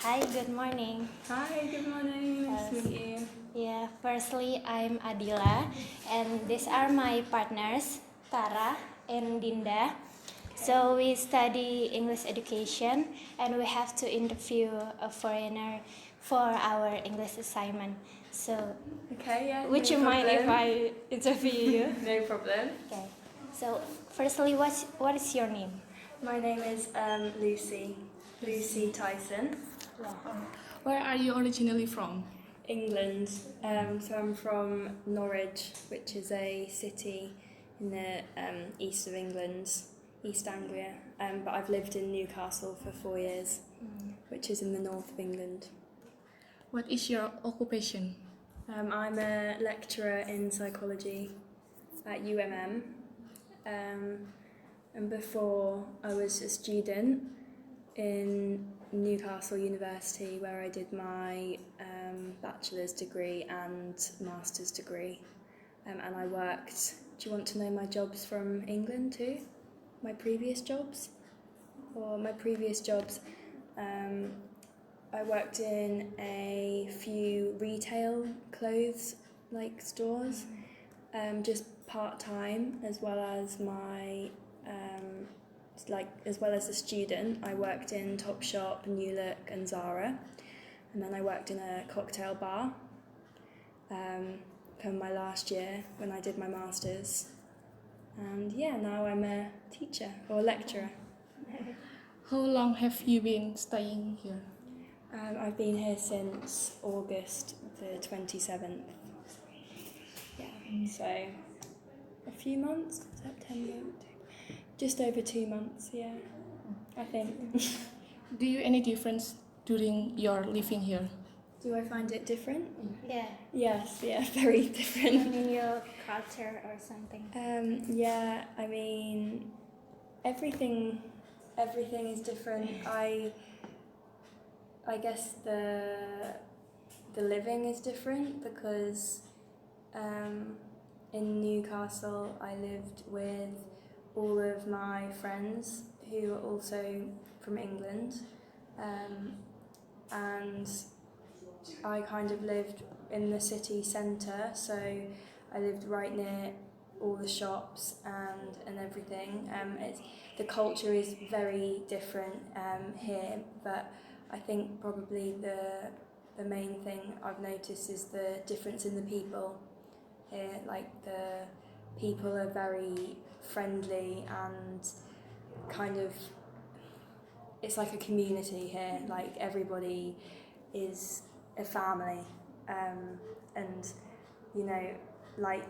Hi, good morning. Hi, good morning. Nice to meet you. Yeah, firstly, I'm Adila, and these are my partners, Tara and Dinda. So we study English education, and we have to interview a foreigner for our English assignment. So, Okay, yeah. would no you mind if problem. I interview you? No problem. Okay. So, firstly, what is your name? My name is Lucy. Lucy Tyson. Where are you originally from? England. So I'm from Norwich, which is a city in the east of England, East Anglia. But I've lived in Newcastle for 4 years, which is in the north of England. What is your occupation? I'm a lecturer in psychology at UMM. And before I was a student in Newcastle University, where I did my bachelor's degree and master's degree. And I worked. Do you want to know my jobs from England too? My previous jobs? I worked in a few retail clothes stores, just part time, as well as my as well as a student. I worked in Topshop, New Look, and Zara, and then I worked in a cocktail bar for my last year when I did my masters. And yeah, now I'm a teacher or lecturer. How long have you been staying here? I've been here since August the 27th. Yeah, so a few months, September, just over 2 months, yeah, I think. Do you any difference during your living here? Do I find it different? Yeah. Yes, yeah, very different. In your culture or something? Yeah, I mean, everything is different. I guess the living is different because in Newcastle I lived with all of my friends who are also from England, and I kind of lived in the city centre, so I lived right near all the shops and everything. The culture is very different here, but I think probably the main thing I've noticed is the difference in the people here. Like, the people are very friendly and kind of, it's like a community here. Like, everybody is a family, and like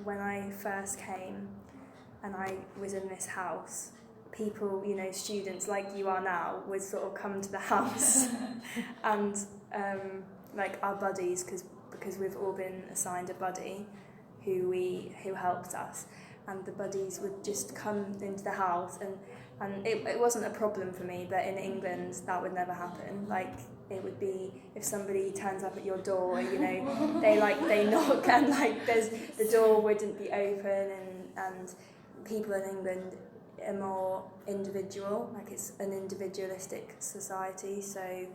when I first came and I was in this house, people, students like you are now, would sort of come to the house and like our buddies, because we've all been assigned a buddy who helped us, and the buddies would just come into the house, and it wasn't a problem for me, but in England that would never happen. Like, it would be if somebody turns up at your door, they knock, and the door wouldn't be open, and people in England are more individual. Like, it's an individualistic society, so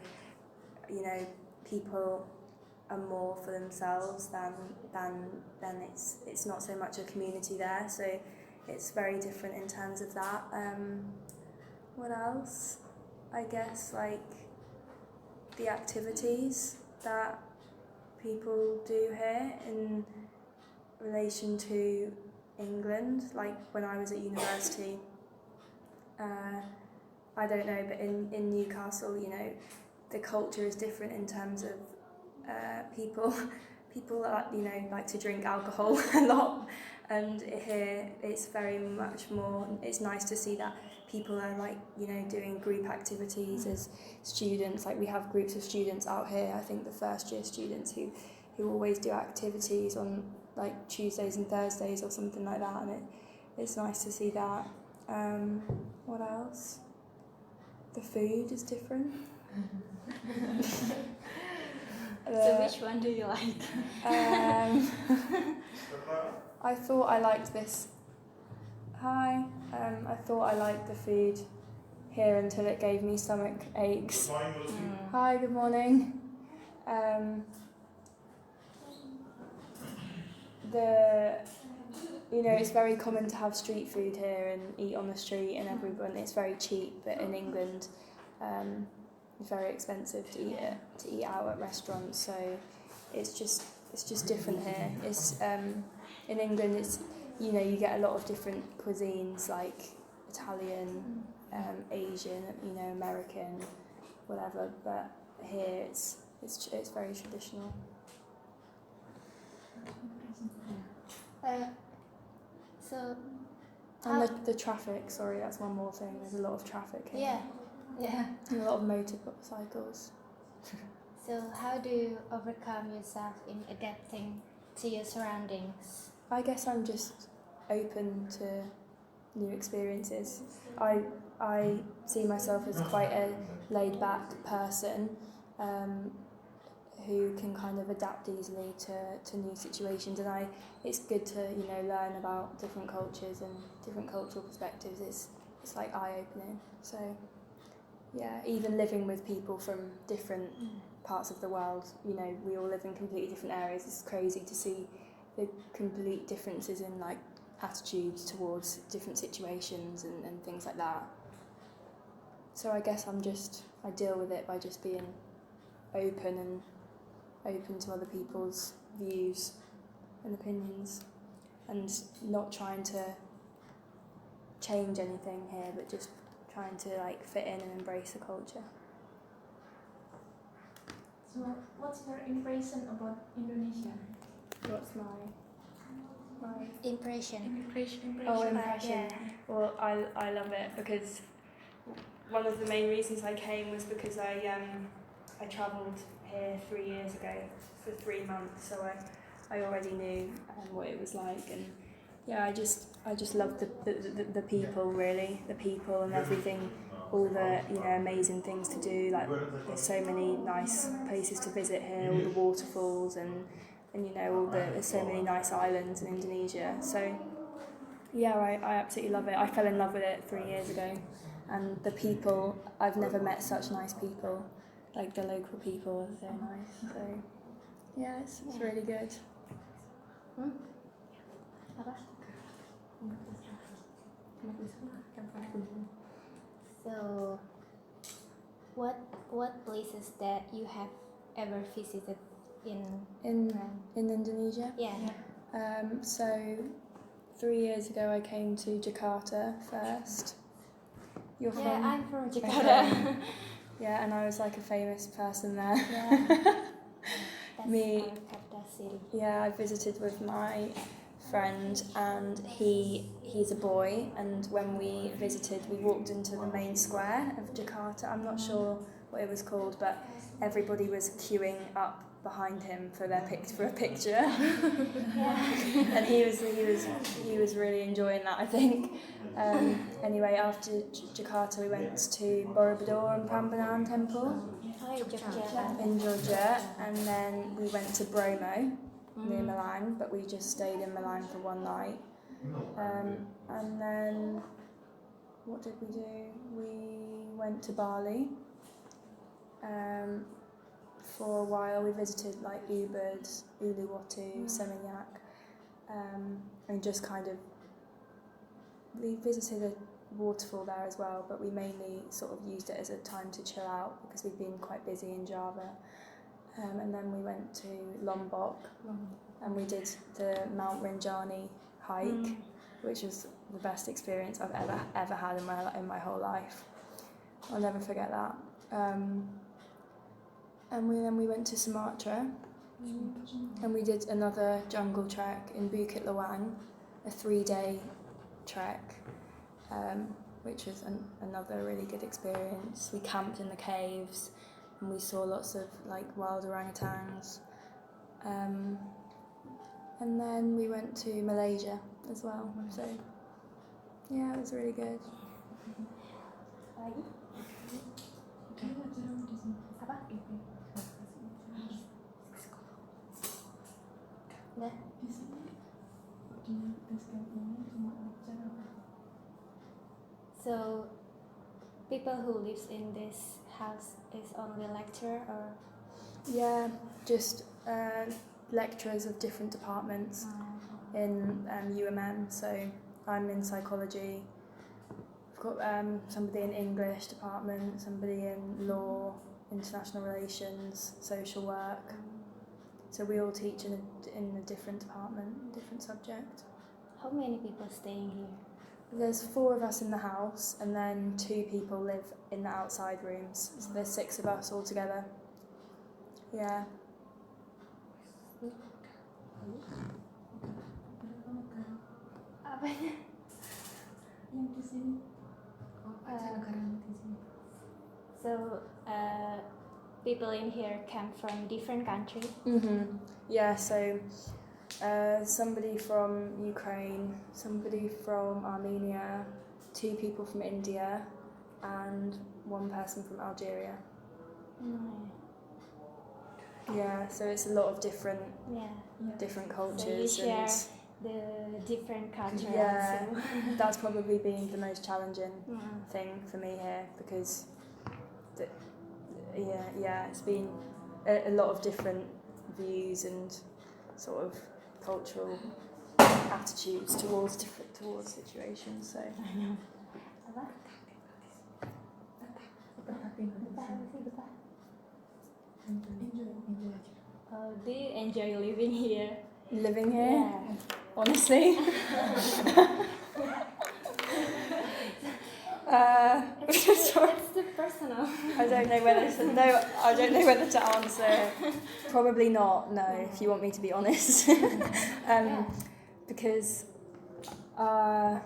people are more for themselves than it's not so much a community there. So it's very different in terms of that. What else? I guess the activities that people do here in relation to England. Like, when I was at university, I don't know, but in Newcastle, the culture is different in terms of people like to drink alcohol a lot, and here it's very much more. It's nice to see that people are doing group activities as students. Like, we have groups of students out here. I think the first year students who always do activities on like Tuesdays and Thursdays or something like that, and it's nice to see that. What else? The food is different. So which one do you like? I thought I liked this. Hi. I thought I liked the food here until it gave me stomach aches. Hi, good morning. It's very common to have street food here and eat on the street, and everyone, it's very cheap, but in England it's very expensive to eat out at restaurants, so it's just different here. It's in England, it's you get a lot of different cuisines like Italian, Asian, American, whatever, but here it's very traditional. So, and the traffic, sorry, that's one more thing. There's a lot of traffic here. yeah. And a lot of motorcycles. So how do you overcome yourself in adapting to your surroundings? I guess I'm just open to new experiences. I see myself as quite a laid-back person who can kind of adapt easily to new situations, and it's good to learn about different cultures and different cultural perspectives. It's like eye-opening. So yeah, even living with people from different parts of the world, we all live in completely different areas. It's crazy to see the complete differences in like attitudes towards different situations and things like that. So I guess I deal with it by just being open to other people's views and opinions, and not trying to change anything here, but just trying to like fit in and embrace the culture. So, what's your impression about Indonesia? What's my Impression. Oh, impression. Yeah. Well, I love it because one of the main reasons I came was because I travelled here 3 years ago for 3 months, so I already knew what it was like, and yeah, I just love the people, really, the people and everything, all the amazing things to do. Like there's so many nice places to visit here, all the waterfalls and there's so many nice islands in Indonesia. So yeah, I absolutely love it. I fell in love with it 3 years ago, and the people, I've never met such nice people. Like the local people are so nice. So yeah, it's really good. So, what places that you have ever visited in Indonesia? Yeah. So 3 years ago I came to Jakarta first. You're Yeah, from? I'm from Jakarta. Okay. Yeah, and I was like a famous person there. Yeah. That's Me- our capital city. Yeah, I visited with my friend, and he's a boy, and when we visited we walked into the main square of Jakarta. I'm not sure what it was called, but everybody was queuing up behind him for a picture. Yeah. And he was really enjoying that, I think. Anyway, after Jakarta we went to Borobudur and Prambanan Temple Oh, Jogja. in Georgia, and then we went to Bromo near Milan, but we just stayed in Milan for one night. And then what did we do? We went to Bali. For a while we visited like Ubud, Uluwatu, Seminyak, and just kind of, we visited a waterfall there as well, but we mainly sort of used it as a time to chill out because we'd been quite busy in Java. And then we went to Lombok, and we did the Mount Rinjani hike, which was the best experience I've ever had in my whole life. I'll never forget that. And then we went to Sumatra, and we did another jungle trek in Bukit Lawang, a 3-day trek, which was another really good experience. We camped in the caves, and we saw lots of like wild orangutans. And then we went to Malaysia as well. So yeah, it was really good. So, people who lives in this house is only lecturer or? Yeah, just lecturers of different departments in UMM. So I'm in psychology. I've got somebody in English department, somebody in law, international relations, social work. So we all teach in a different department, different subject. How many people staying here? There's 4 of us in the house, and then 2 people live in the outside rooms. So there's 6 of us all together. Yeah. Apanya? Yang di sini. So people in here come from different countries. Yeah, so somebody from Ukraine, somebody from Armenia, 2 people from India, and 1 person from Algeria. Yeah, so it's a lot of different cultures. So you share the different cultures. Yeah, that's probably been the most challenging thing for me here, because it's been a lot of different views and sort of cultural attitudes towards situations. So do you enjoy living here? living here, Yeah. honestly. It's too personal. I don't know whether to answer. Probably not. No, if you want me to be honest, because I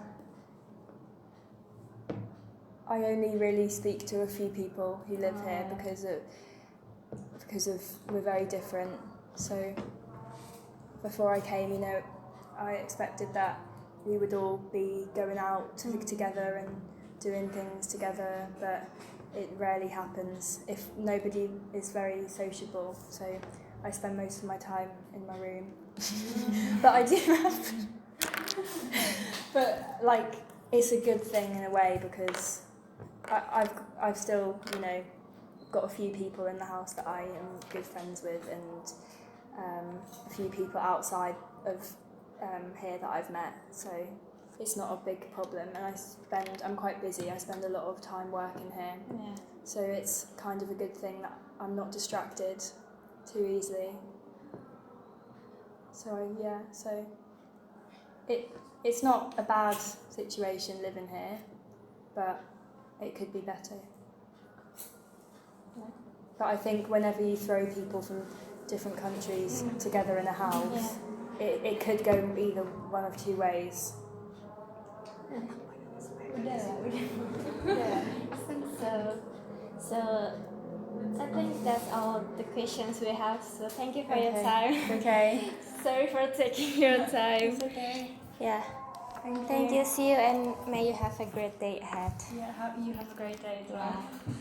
only really speak to a few people who live here because of we're very different. So before I came, I expected that we would all be going out together and doing things together, but it rarely happens if nobody is very sociable. So I spend most of my time in my room. But I do have but it's a good thing in a way, because I've still got a few people in the house that I am good friends with, and a few people outside of here that I've met, so it's not a big problem. And I'm quite busy. I spend a lot of time working here, so it's kind of a good thing that I'm not distracted too easily. So it's not a bad situation living here, but it could be better. But I think whenever you throw people from different countries together in a house, it could go either one of 2 ways. So I think that's all the questions we have. So thank you for your time. Okay. Sorry for taking your time. It's okay. Yeah. Thank you. Thank you. See you, and may you have a great day ahead. Yeah, you have a great day as well. Yeah.